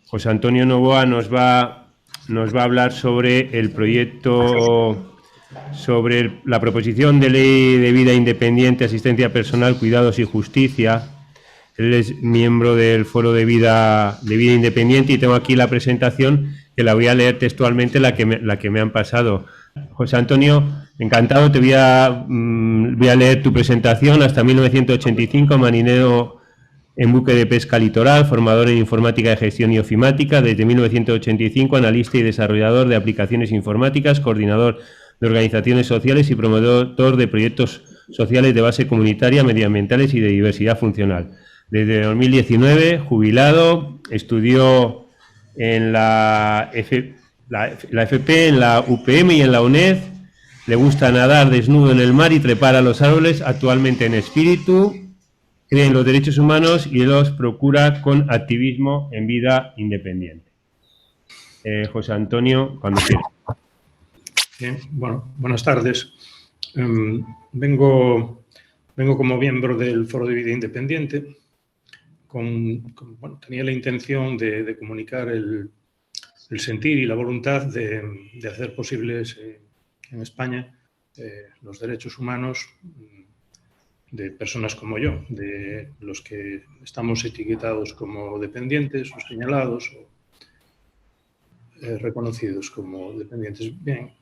José Antonio Novoa nos va a hablar sobre el proyecto, sobre la proposición de ley de vida independiente, asistencia personal, cuidados y justicia. Él es miembro del Foro de Vida Independiente y tengo aquí la presentación que la voy a leer textualmente, la que me han pasado. José Antonio, encantado, te voy a leer tu presentación. Hasta 1985, marinero en buque de pesca litoral, formador en informática de gestión y ofimática. Desde 1985, analista y desarrollador de aplicaciones informáticas, coordinador de organizaciones sociales y promotor de proyectos sociales de base comunitaria, medioambientales y de diversidad funcional. Desde 2019, jubilado, estudió en la FP, en la UPM y en la UNED. Le gusta nadar desnudo en el mar y trepar a los árboles, actualmente en espíritu. Cree en los derechos humanos y los procura con activismo en vida independiente. José Antonio, cuando quiera. Bien, bueno, buenas tardes. Vengo como miembro del Foro de Vida Independiente. Tenía la intención de comunicar el sentir y la voluntad de hacer posibles en España los derechos humanos de personas como yo, de los que estamos etiquetados como dependientes o señalados o reconocidos como dependientes. Bien,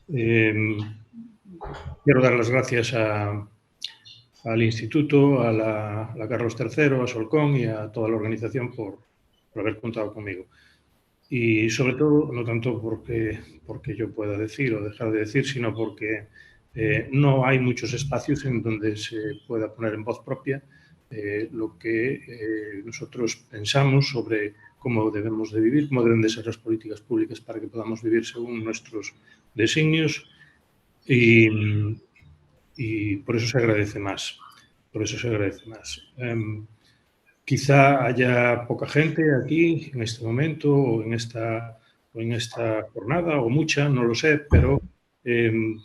quiero dar las gracias al Instituto, a la Carlos III, a Solcón y a toda la organización por haber contado conmigo. Y sobre todo, no tanto porque yo pueda decir o dejar de decir, sino porque no hay muchos espacios en donde se pueda poner en voz propia lo que nosotros pensamos sobre cómo debemos de vivir, cómo deben de ser las políticas públicas para que podamos vivir según nuestros designios. Y por eso se agradece más. Quizá haya poca gente aquí en este momento o en esta jornada, o mucha, no lo sé, pero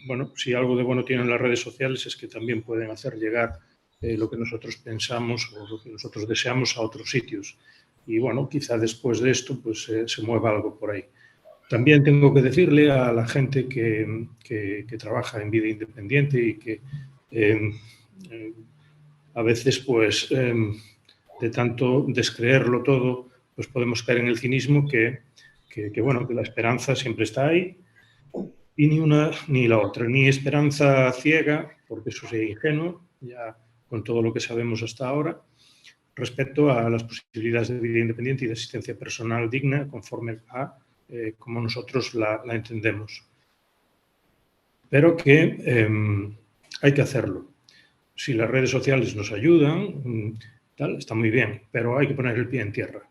bueno, si algo de bueno tienen las redes sociales es que también pueden hacer llegar lo que nosotros pensamos o lo que nosotros deseamos a otros sitios. Y bueno, quizá después de esto pues se mueva algo por ahí. También tengo que decirle a la gente que trabaja en vida independiente y que a veces pues de tanto descreerlo todo, pues podemos caer en el cinismo que la esperanza siempre está ahí y ni una ni la otra, ni esperanza ciega, porque eso sería ingenuo, ya con todo lo que sabemos hasta ahora, respecto a las posibilidades de vida independiente y de asistencia personal digna conforme a como nosotros la entendemos. Pero que hay que hacerlo. Si las redes sociales nos ayudan, está muy bien, pero hay que poner el pie en tierra.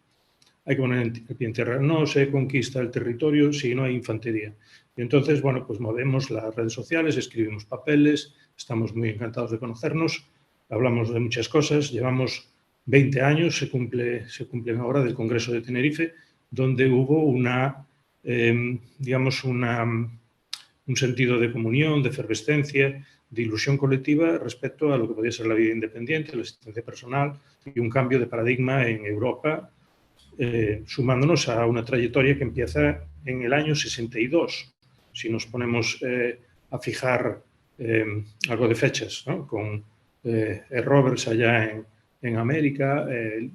No se conquista el territorio si no hay infantería. Y entonces, bueno, pues movemos las redes sociales, escribimos papeles, estamos muy encantados de conocernos, hablamos de muchas cosas, llevamos 20 años, se cumplen ahora del Congreso de Tenerife, donde hubo un sentido de comunión, de efervescencia, de ilusión colectiva respecto a lo que podía ser la vida independiente, la asistencia personal y un cambio de paradigma en Europa, sumándonos a una trayectoria que empieza en el año 62. Si nos ponemos a fijar algo de fechas, ¿no? Con Roberts allá en América,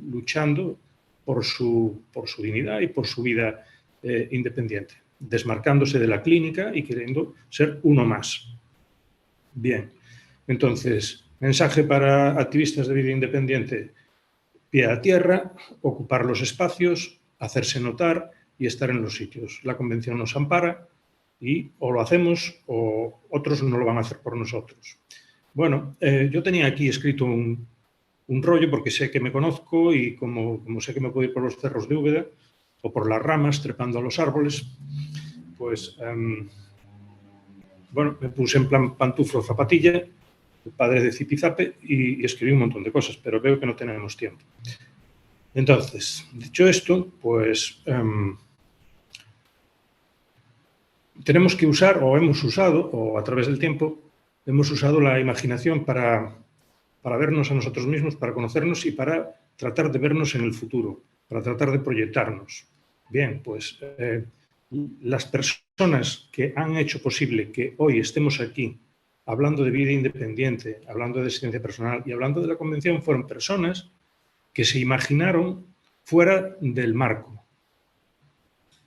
luchando por su dignidad y por su vida independiente, desmarcándose de la clínica y queriendo ser uno más. Bien, entonces, mensaje para activistas de vida independiente: pie a tierra, ocupar los espacios, hacerse notar y estar en los sitios. La Convención nos ampara y o lo hacemos o otros no lo van a hacer por nosotros. Bueno, yo tenía aquí escrito un rollo porque sé que me conozco y como sé que me puedo ir por los cerros de Úbeda o por las ramas trepando a los árboles, pues bueno, me puse en plan pantuflo zapatilla, el padre de Zipizape, y escribí un montón de cosas, pero veo que no tenemos tiempo. Entonces, dicho esto, pues tenemos que usar, o hemos usado, o a través del tiempo, hemos usado la imaginación para vernos a nosotros mismos, para conocernos y para tratar de vernos en el futuro, para tratar de proyectarnos. Bien, pues las personas que han hecho posible que hoy estemos aquí hablando de vida independiente, hablando de asistencia personal y hablando de la Convención fueron personas que se imaginaron fuera del marco.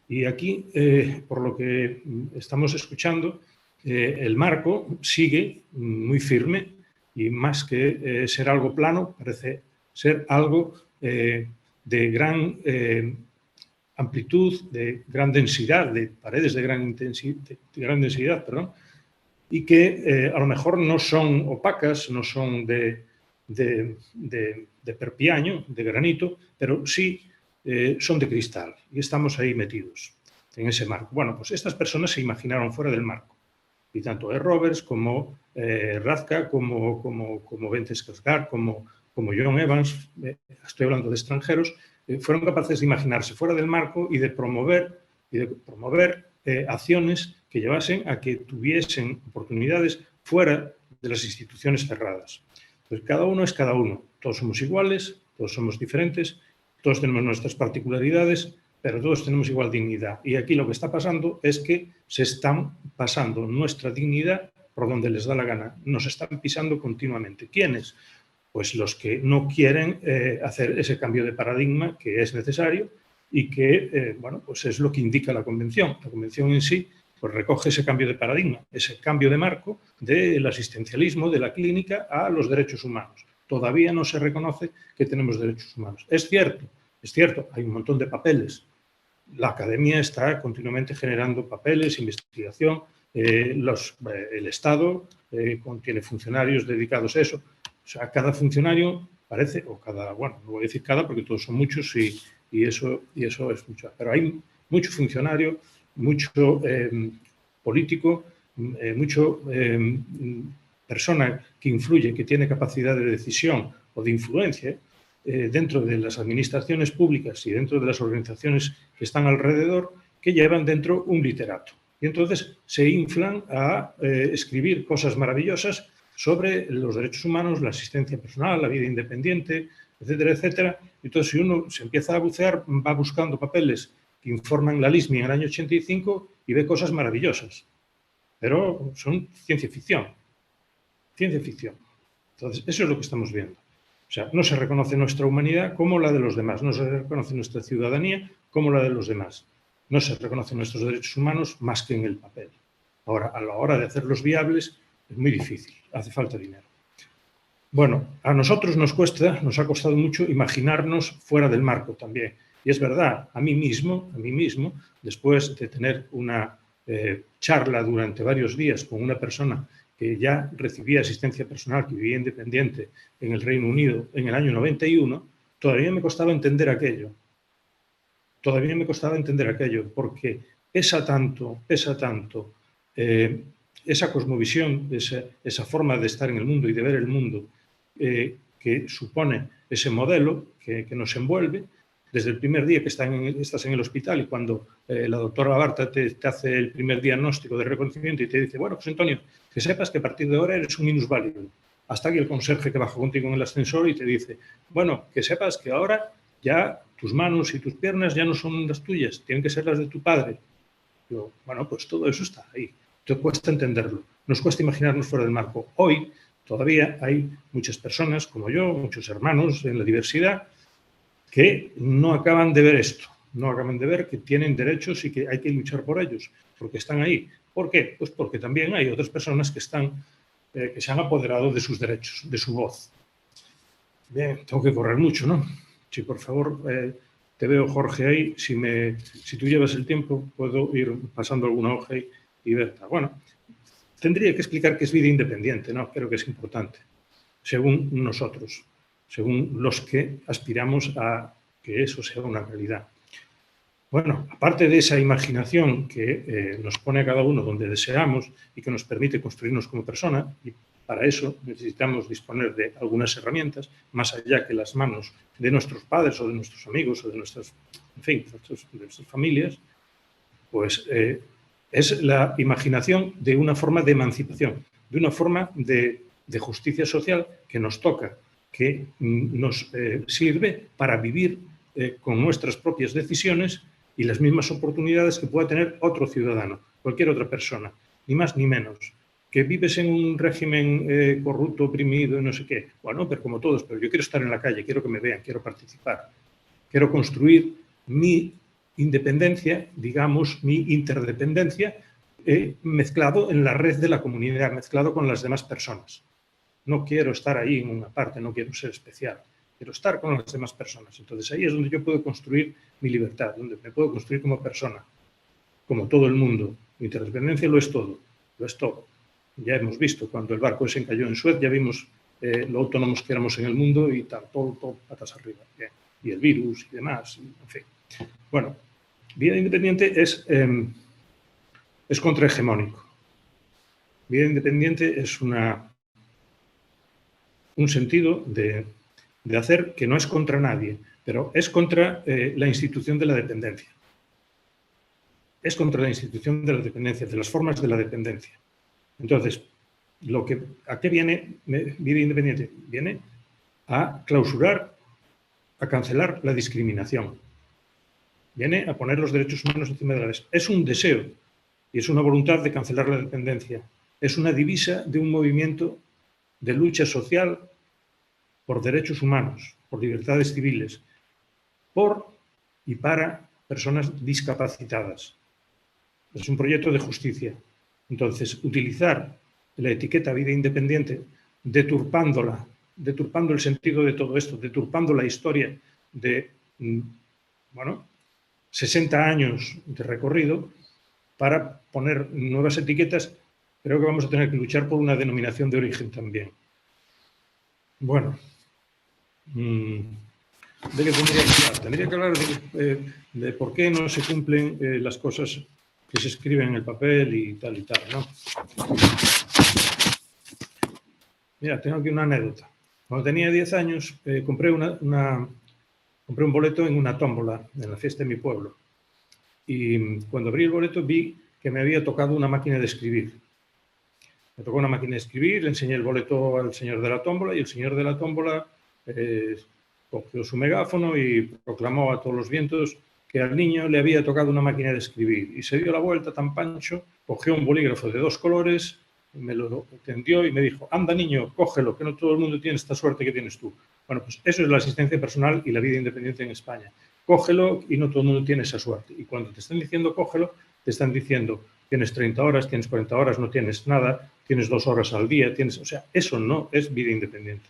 Y aquí, por lo que estamos escuchando, el marco sigue muy firme y más que ser algo plano, parece ser algo de gran amplitud, de gran densidad, de paredes de gran densidad, perdón, y que a lo mejor no son opacas, no son de perpiaño, de granito, pero sí son de cristal y estamos ahí metidos en ese marco. Bueno, pues estas personas se imaginaron fuera del marco y tanto Roberts como Radka, como Bente Skarsgård, como John Evans, estoy hablando de extranjeros, fueron capaces de imaginarse fuera del marco y de promover acciones que llevasen a que tuviesen oportunidades fuera de las instituciones cerradas. Pues cada uno es cada uno. Todos somos iguales, todos somos diferentes, todos tenemos nuestras particularidades, pero todos tenemos igual dignidad. Y aquí lo que está pasando es que se están pasando nuestra dignidad por donde les da la gana. Nos están pisando continuamente. ¿Quiénes? Pues los que no quieren hacer ese cambio de paradigma que es necesario y que, bueno, pues es lo que indica la Convención. La Convención en sí pues recoge ese cambio de paradigma, ese cambio de marco del asistencialismo, de la clínica, a los derechos humanos. Todavía no se reconoce que tenemos derechos humanos. Es cierto, hay un montón de papeles. La academia está continuamente generando papeles, investigación, el Estado contiene funcionarios dedicados a eso. O sea, cada funcionario parece, o cada, bueno, no voy a decir cada porque todos son muchos y eso es mucho. Pero hay mucho funcionario, mucho político, mucho persona que influye, que tiene capacidad de decisión o de influencia dentro de las administraciones públicas y dentro de las organizaciones que están alrededor, que llevan dentro un literato. Y entonces se inflan a escribir cosas maravillosas sobre los derechos humanos, la asistencia personal, la vida independiente, etcétera, etcétera. Entonces, si uno se empieza a bucear, va buscando papeles que informan la LISMI en el año 85 y ve cosas maravillosas. Pero son ciencia ficción. Ciencia ficción. Entonces, eso es lo que estamos viendo. O sea, no se reconoce nuestra humanidad como la de los demás, no se reconoce nuestra ciudadanía como la de los demás, no se reconocen nuestros derechos humanos más que en el papel. Ahora, a la hora de hacerlos viables, es muy difícil, hace falta dinero. Bueno, a nosotros nos ha costado mucho imaginarnos fuera del marco también. Y es verdad, a mí mismo, después de tener una charla durante varios días con una persona que ya recibía asistencia personal, que vivía independiente en el Reino Unido en el año 91, todavía me costaba entender aquello. Porque pesa tanto esa cosmovisión, esa forma de estar en el mundo y de ver el mundo que supone ese modelo que nos envuelve. Desde el primer día que estás en el hospital y cuando la doctora Barta te hace el primer diagnóstico de reconocimiento y te dice, bueno, pues Antonio, que sepas que a partir de ahora eres un minusválido. Hasta aquí el conserje que baja contigo en el ascensor y te dice, bueno, que sepas que ahora ya tus manos y tus piernas ya no son las tuyas, tienen que ser las de tu padre. Yo, bueno, pues todo eso está ahí. Te cuesta entenderlo, nos cuesta imaginarnos fuera del marco. Hoy todavía hay muchas personas como yo, muchos hermanos en la diversidad, que no acaban de ver esto, no acaban de ver que tienen derechos y que hay que luchar por ellos, porque están ahí. ¿Por qué? Pues porque también hay otras personas que se han apoderado de sus derechos, de su voz. Bien, tengo que correr mucho, ¿no? Sí, por favor, te veo, Jorge, ahí. Si tú llevas el tiempo, puedo ir pasando alguna hoja y ver. Bueno, tendría que explicar qué es vida independiente, ¿no? Creo que es importante, según nosotros, según los que aspiramos a que eso sea una realidad. Bueno, aparte de esa imaginación que nos pone a cada uno donde deseamos y que nos permite construirnos como persona, y para eso necesitamos disponer de algunas herramientas, más allá que las manos de nuestros padres o de nuestros amigos o de nuestras familias, pues es la imaginación de una forma de emancipación, de una forma de justicia social que nos toca que nos sirve para vivir con nuestras propias decisiones y las mismas oportunidades que pueda tener otro ciudadano, cualquier otra persona, ni más ni menos. Que vives en un régimen corrupto, oprimido, no sé qué. Bueno, pero como todos, pero yo quiero estar en la calle, quiero que me vean, quiero participar. Quiero construir mi independencia, digamos, mi interdependencia, mezclado en la red de la comunidad, mezclado con las demás personas. No quiero estar ahí en una parte, no quiero ser especial. Quiero estar con las demás personas. Entonces ahí es donde yo puedo construir mi libertad, donde me puedo construir como persona, como todo el mundo. Mi interdependencia lo es todo, lo es todo. Ya hemos visto, cuando el barco se encalló en Suez, ya vimos lo autónomos que éramos en el mundo y tal, todo patas arriba. Bien. Y el virus y demás, en fin. Bueno, vida independiente es contrahegemónico. Vida independiente es un sentido de hacer que no es contra nadie, pero es contra la institución de la dependencia. Es contra la institución de la dependencia, de las formas de la dependencia. Entonces, ¿a qué viene vida independiente? Viene a clausurar, a cancelar la discriminación. Viene a poner los derechos humanos encima de la mesa. Es un deseo y es una voluntad de cancelar la dependencia. Es una divisa de un movimiento de lucha social por derechos humanos, por libertades civiles, por y para personas discapacitadas. Es un proyecto de justicia. Entonces, utilizar la etiqueta vida independiente, deturpando el sentido de todo esto, deturpando la historia de, 60 años de recorrido, para poner nuevas etiquetas, creo que vamos a tener que luchar por una denominación de origen también. Bueno, ¿de qué tendría que hablar? Tendría que hablar de por qué no se cumplen las cosas que se escriben en el papel y tal, ¿no? Mira, tengo aquí una anécdota. Cuando tenía 10 años, compré un boleto en una tómbola, en la fiesta de mi pueblo. Y cuando abrí el boleto vi que me había tocado una máquina de escribir. Me tocó una máquina de escribir, le enseñé el boleto al señor de la tómbola y el señor de la tómbola cogió su megáfono y proclamó a todos los vientos que al niño le había tocado una máquina de escribir. Y se dio la vuelta tan pancho, cogió un bolígrafo de 2 colores, me lo tendió y me dijo: anda niño, cógelo, que no todo el mundo tiene esta suerte que tienes tú. Bueno, pues eso es la asistencia personal y la vida independiente en España. Cógelo y no todo el mundo tiene esa suerte. Y cuando te están diciendo cógelo, te están diciendo tienes 30 horas, tienes 40 horas, no tienes nada, tienes 2 horas al día, o sea, eso no es vida independiente.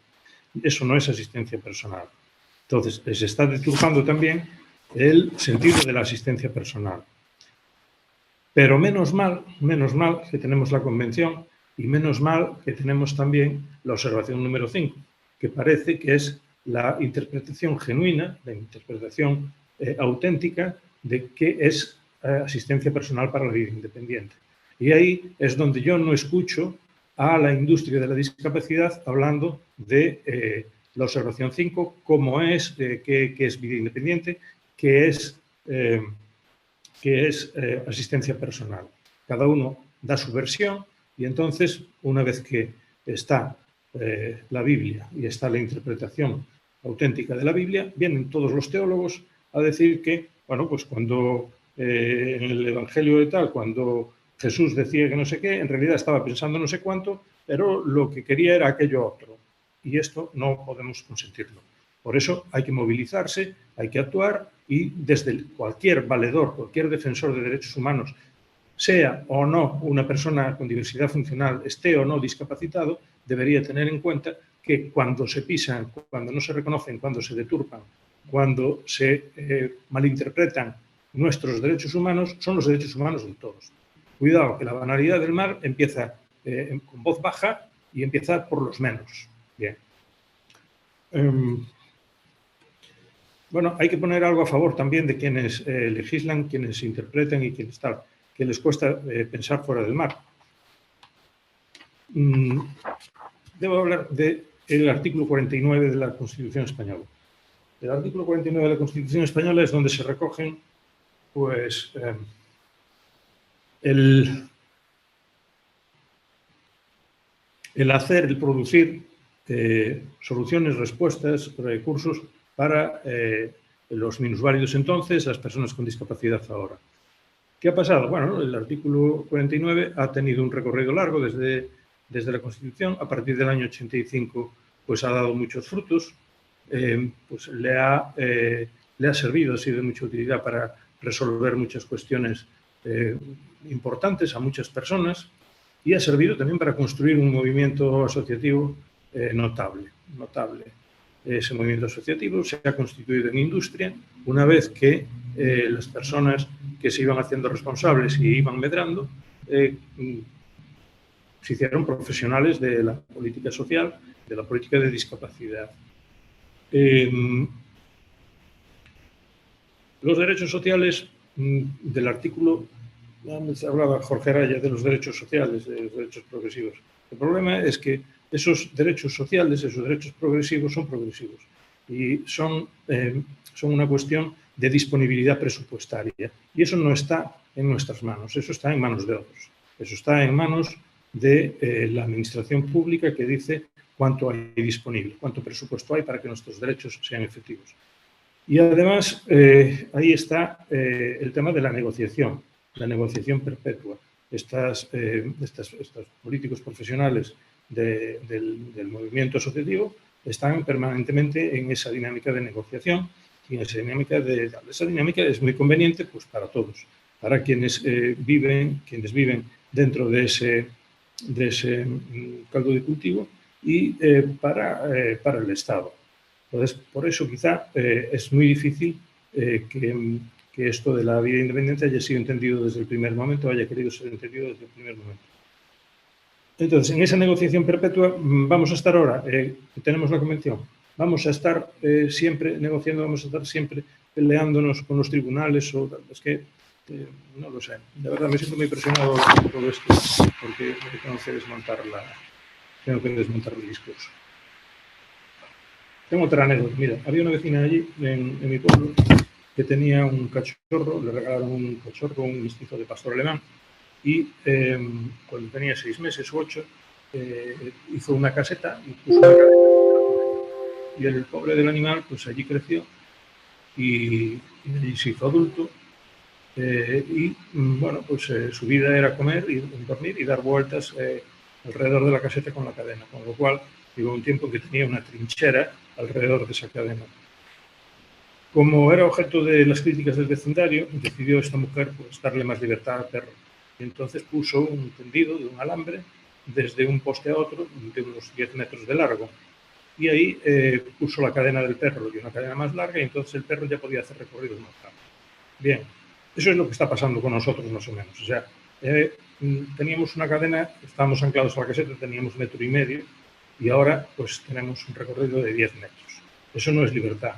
Eso no es asistencia personal. Entonces, se está deturpando también el sentido de la asistencia personal. Pero menos mal que tenemos la Convención y menos mal que tenemos también la observación número 5, que parece que es la interpretación genuina, la interpretación auténtica de qué es asistencia personal para la vida independiente. Y ahí es donde yo no escucho a la industria de la discapacidad hablando de la observación 5, cómo es, qué es vida independiente, qué es asistencia personal. Cada uno da su versión y entonces, una vez que está la Biblia y está la interpretación auténtica de la Biblia, vienen todos los teólogos a decir que, bueno, pues cuando en el Evangelio de tal, cuando Jesús decía que no sé qué, en realidad estaba pensando no sé cuánto, pero lo que quería era aquello otro. Y esto no podemos consentirlo. Por eso hay que movilizarse, hay que actuar y desde cualquier valedor, cualquier defensor de derechos humanos, sea o no una persona con diversidad funcional, esté o no discapacitado, debería tener en cuenta que cuando se pisan, cuando no se reconocen, cuando se deturpan, cuando se malinterpretan nuestros derechos humanos, son los derechos humanos de todos. Cuidado, que la banalidad del mal empieza con voz baja y empieza por los menos. Bien. Bueno, hay que poner algo a favor también de quienes legislan, quienes interpretan y quienes tal, que les cuesta pensar fuera del mar. Debo hablar del artículo 49 de la Constitución Española. El artículo 49 de la Constitución Española es donde se recogen, pues, el hacer, el producir soluciones, respuestas, recursos para los minusválidos entonces, las personas con discapacidad ahora. ¿Qué ha pasado? Bueno, el artículo 49 ha tenido un recorrido largo desde la Constitución. A partir del año 85 pues ha dado muchos frutos, pues le ha servido, ha sido de mucha utilidad para resolver muchas cuestiones importantes a muchas personas y ha servido también para construir un movimiento asociativo notable. Ese movimiento asociativo se ha constituido en industria una vez que las personas que se iban haciendo responsables y iban medrando se hicieron profesionales de la política social, de la política de discapacidad. Los derechos sociales del artículo, hablaba Jorge Araya de los derechos sociales, de los derechos progresivos. El problema es que esos derechos sociales, esos derechos progresivos son progresivos y son una cuestión de disponibilidad presupuestaria. Y eso no está en nuestras manos, eso está en manos de otros. Eso está en manos de la administración pública que dice cuánto hay disponible, cuánto presupuesto hay para que nuestros derechos sean efectivos. Y además, ahí está el tema de la negociación perpetua. Estos políticos profesionales del movimiento asociativo están permanentemente en esa dinámica de negociación y esa dinámica es muy conveniente pues, para todos, para quienes viven dentro de ese caldo de cultivo y para el Estado. Entonces, por eso quizá es muy difícil que esto de la vida independiente haya sido entendido desde el primer momento, haya querido ser entendido desde el primer momento. Entonces, en esa negociación perpetua vamos a estar ahora, tenemos la convención, vamos a estar siempre negociando, vamos a estar siempre peleándonos con los tribunales, es que no lo sé, de verdad me siento muy presionado por todo esto, porque tengo que desmontar el discurso. Tengo otra anécdota. Mira, había una vecina allí, en mi pueblo, que tenía un cachorro, le regalaron un cachorro, un mestizo de pastor alemán, y cuando tenía 6 meses o 8, hizo una caseta y puso una cadena. Y el pobre del animal, pues allí creció y se hizo adulto. Y bueno, pues su vida era comer y dormir y dar vueltas alrededor de la caseta con la cadena, con lo cual llegó un tiempo en que tenía una trinchera alrededor de esa cadena. Como era objeto de las críticas del vecindario, decidió esta mujer pues, darle más libertad al perro. Y entonces puso un tendido de un alambre desde un poste a otro de unos 10 metros de largo. Y ahí puso la cadena del perro y una cadena más larga y entonces el perro ya podía hacer recorridos más rápidos. Bien, eso es lo que está pasando con nosotros más o menos. O sea, teníamos una cadena, estábamos anclados a la caseta, teníamos 1,5 metros y ahora pues tenemos un recorrido de 10 metros. Eso no es libertad.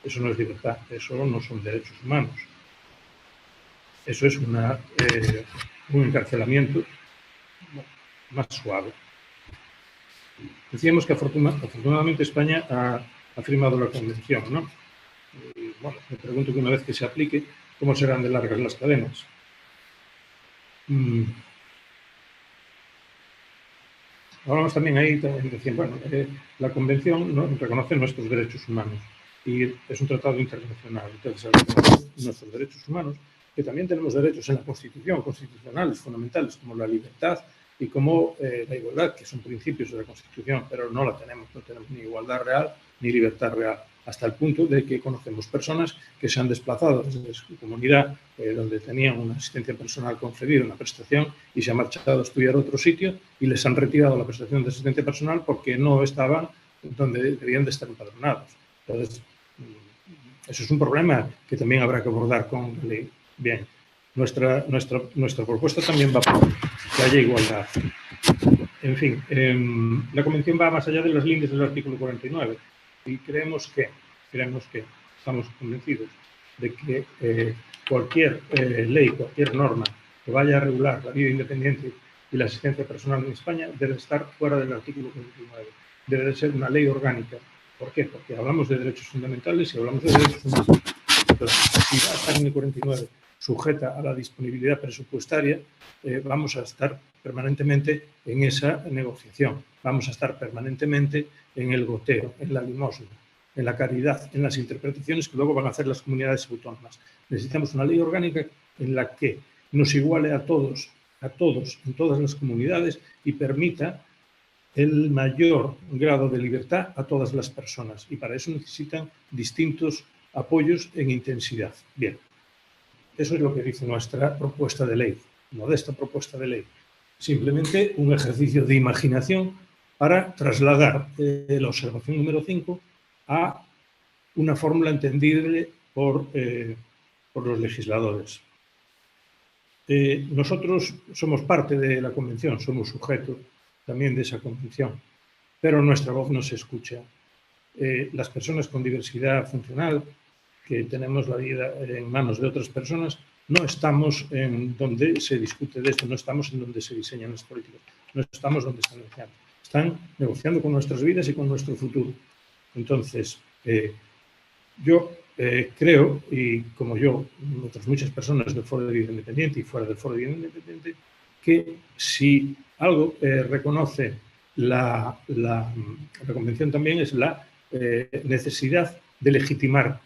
Eso no es libertad, eso no son derechos humanos. Eso es un encarcelamiento más suave. Decíamos que afortunadamente España ha firmado la convención, ¿no? Y, bueno, me pregunto que una vez que se aplique, ¿cómo serán de largas las cadenas? Hablamos también ahí, decían, bueno, la convención, ¿no?, reconoce nuestros derechos humanos. Y es un tratado internacional. Entonces, nuestros derechos humanos, que también tenemos derechos en la Constitución, constitucionales, fundamentales, como la libertad y como la igualdad, que son principios de la Constitución, pero no tenemos ni igualdad real ni libertad real, hasta el punto de que conocemos personas que se han desplazado desde su comunidad, donde tenían una asistencia personal concedida, una prestación, y se han marchado a estudiar a otro sitio y les han retirado la prestación de asistencia personal porque no estaban donde debían de estar empadronados. Entonces, eso es un problema que también habrá que abordar con la ley. Bien, nuestra propuesta también va por que haya igualdad. En fin, la Convención va más allá de las líneas del artículo 49 y creemos que estamos convencidos de que cualquier ley, cualquier norma que vaya a regular la vida independiente y la asistencia personal en España debe estar fuera del artículo 49. Debe de ser una ley orgánica. ¿Por qué? Porque hablamos de derechos fundamentales y hablamos de derechos humanos. Entonces, si va a estar en el 49 sujeta a la disponibilidad presupuestaria, vamos a estar permanentemente en esa negociación. vamos a estar permanentemente en el goteo, en la limosna, en la caridad, en las interpretaciones que luego van a hacer las comunidades autónomas. Necesitamos una ley orgánica en la que nos iguale a todos, en todas las comunidades y permita el mayor grado de libertad a todas las personas. Y para eso necesitan distintos apoyos en intensidad. Bien, eso es lo que dice nuestra propuesta de ley, modesta propuesta de ley. Simplemente un ejercicio de imaginación para trasladar la observación número 5 a una fórmula entendible por los legisladores. Nosotros somos parte de la Convención, somos sujetos también de esa Convención, pero nuestra voz no se escucha. Las personas con diversidad funcional, que tenemos la vida en manos de otras personas, no estamos en donde se discute de esto, no estamos en donde se diseñan las políticas, no estamos donde están negociando. Están negociando con nuestras vidas y con nuestro futuro. Entonces, yo creo, y como yo, otras muchas personas del Foro de Vida Independiente y fuera del Foro de Vida Independiente, que si algo reconoce la Convención también es la necesidad de legitimar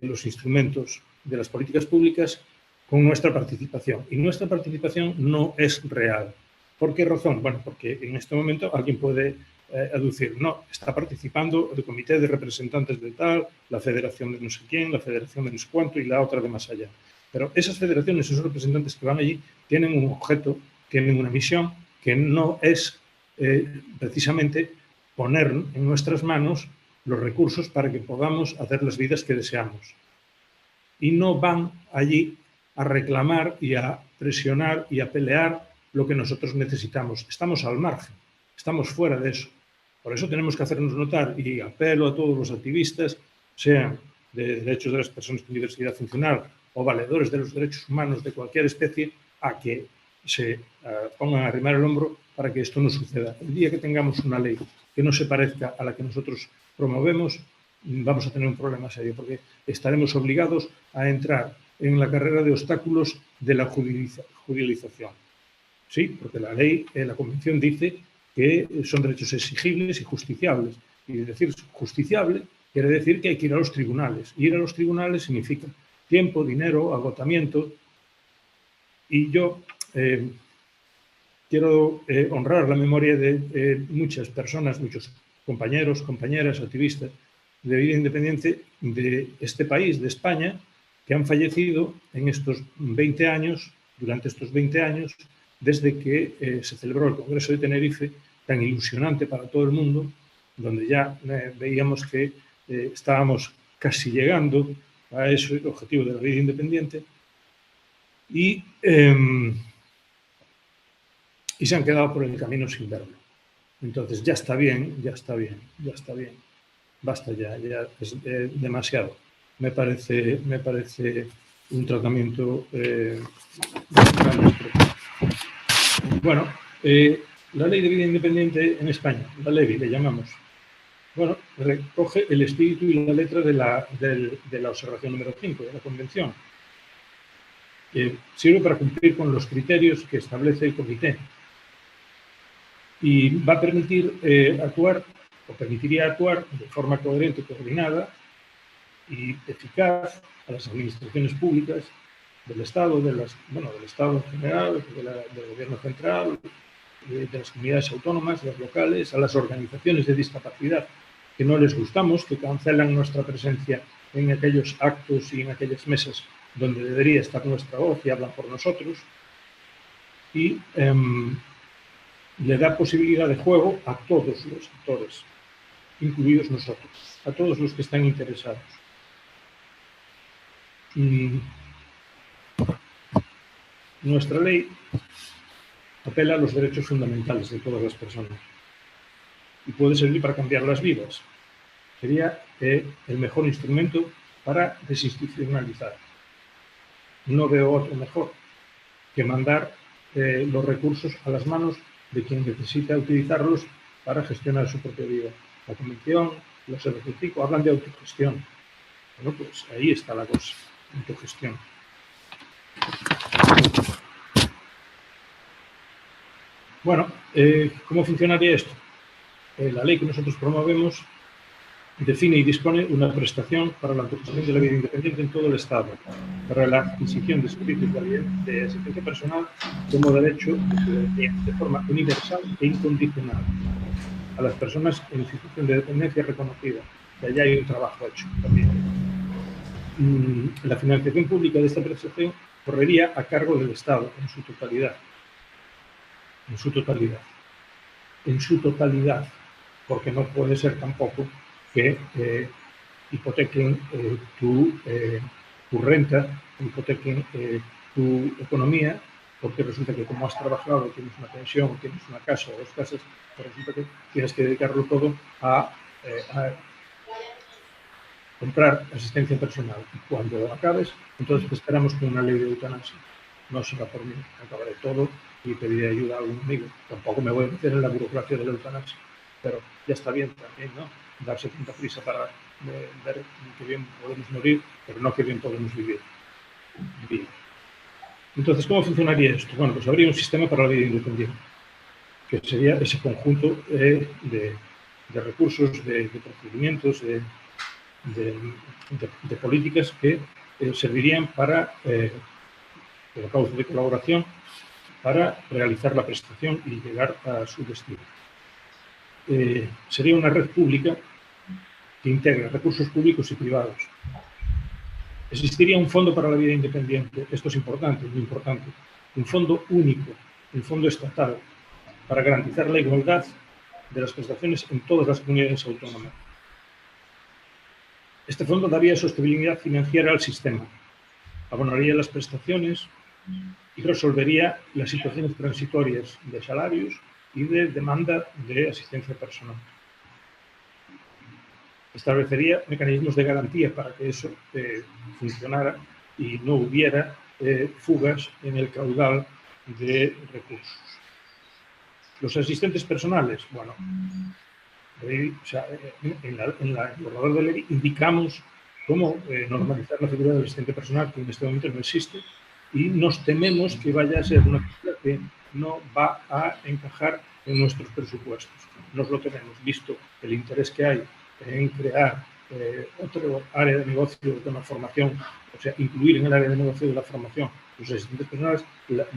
los instrumentos de las políticas públicas con nuestra participación. Y nuestra participación no es real. ¿Por qué razón? Bueno, porque en este momento alguien puede aducir, no, está participando el comité de representantes de tal, la federación de no sé quién, la federación de no sé cuánto y la otra de más allá. Pero esas federaciones, esos representantes que van allí, tienen un objeto, tienen una misión que no es precisamente poner en nuestras manos los recursos para que podamos hacer las vidas que deseamos. Y no van allí a reclamar y a presionar y a pelear lo que nosotros necesitamos. Estamos al margen, estamos fuera de eso. Por eso tenemos que hacernos notar y apelo a todos los activistas, sean de derechos de las personas con diversidad funcional o valedores de los derechos humanos de cualquier especie, a que se pongan a arrimar el hombro para que esto no suceda. El día que tengamos una ley que no se parezca a la que nosotros promovemos, vamos a tener un problema serio, porque estaremos obligados a entrar en la carrera de obstáculos de la judicialización. Sí, porque la ley, la Convención dice que son derechos exigibles y justiciables. Y decir justiciable quiere decir que hay que ir a los tribunales. Ir a los tribunales significa tiempo, dinero, agotamiento. Y yo quiero honrar la memoria de muchas personas, muchos compañeros, compañeras, activistas de vida independiente de este país, de España, que han fallecido en estos 20 años, durante estos 20 años, desde que se celebró el Congreso de Tenerife, tan ilusionante para todo el mundo, donde ya veíamos que estábamos casi llegando a ese objetivo de la vida independiente, y se han quedado por el camino sin verlo. Entonces, ya está bien, ya está bien, ya está bien. Basta ya, ya es demasiado. Me parece un tratamiento bueno, la Ley de Vida Independiente en España, la LEVI le llamamos, bueno, recoge el espíritu y la letra de la observación número 5 de la Convención. Sirve para cumplir con los criterios que establece el comité y va a permitir actuar, o permitiría actuar de forma coherente, coordinada y eficaz a las administraciones públicas del Estado, del Estado en general, del Gobierno central, de las comunidades autónomas, de las locales, a las organizaciones de discapacidad que no les gustamos, que cancelan nuestra presencia en aquellos actos y en aquellas mesas donde debería estar nuestra voz y hablan por nosotros, y le da posibilidad de juego a todos los actores, incluidos nosotros, a todos los que están interesados. Nuestra ley apela a los derechos fundamentales de todas las personas y puede servir para cambiar las vidas. Sería el mejor instrumento para desinstitucionalizar. No veo otro mejor que mandar los recursos a las manos de quien necesita utilizarlos para gestionar su propia vida. La Convención, los 75 hablan de autogestión. Bueno, pues ahí está la cosa, autogestión. Bueno, ¿cómo funcionaría esto? la ley que nosotros promovemos define y dispone una prestación para la prestación de la vida independiente en todo el Estado, para la adquisición de servicios de asistencia personal como derecho de forma universal e incondicional a las personas en situación de dependencia reconocida. Que allá hay un trabajo hecho también. La financiación pública de esta prestación correría a cargo del Estado en su totalidad. En su totalidad. En su totalidad. Porque no puede ser tampoco que hipotequen tu renta, hipotequen tu economía, porque resulta que como has trabajado, tienes una pensión, tienes una casa o 2 casas, pues resulta que tienes que dedicarlo todo a comprar asistencia personal. Y cuando acabes, entonces te esperamos con una ley de eutanasia. No será por mí, acabaré todo y pediré ayuda a algún amigo. Tampoco me voy a meter en la burocracia de la eutanasia, pero ya está bien también, ¿no? Darse tanta prisa para ver que bien podemos morir, pero no que bien podemos vivir. Bien. Entonces, ¿cómo funcionaría esto? Bueno, pues habría un sistema para la vida independiente, que sería ese conjunto de recursos, de procedimientos, de políticas que servirían para, por causa de colaboración, para realizar la prestación y llegar a su destino. Sería una red pública que integra recursos públicos y privados. Existiría un fondo para la vida independiente, esto es importante, muy importante, un fondo único, un fondo estatal, para garantizar la igualdad de las prestaciones en todas las comunidades autónomas. Este fondo daría sostenibilidad financiera al sistema, abonaría las prestaciones y resolvería las situaciones transitorias de salarios y de demanda de asistencia personal. Establecería mecanismos de garantía para que eso funcionara y no hubiera fugas en el caudal de recursos. Los asistentes personales, bueno, o sea, en el borrador de ley indicamos cómo normalizar la figura del asistente personal, que en este momento no existe, y nos tememos que vaya a ser una figura que no va a encajar en nuestros presupuestos. Nos lo tememos, visto el interés que hay en crear otro área de negocio de la formación, o sea, incluir en el área de negocio de la formación los asistentes personales,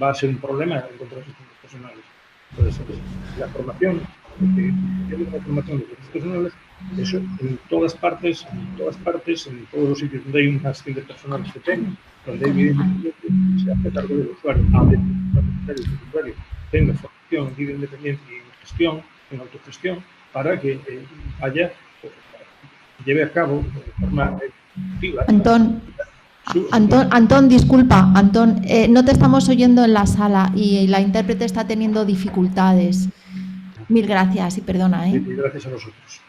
va a ser un problema encontrar asistentes personales. Entonces, la formación, la formación de asistentes personales, eso en todas partes, en todos los sitios donde hay un asistente personal que tenga, donde hay vida independiente, se hace cargo del usuario, hable del usuario, tenga formación en vida independiente y en gestión, en autogestión, para que lleve a cabo de forma efectiva. Antón, disculpa, Antón, no te estamos oyendo en la sala y la intérprete está teniendo dificultades. Mil gracias y perdona. Y gracias a vosotros.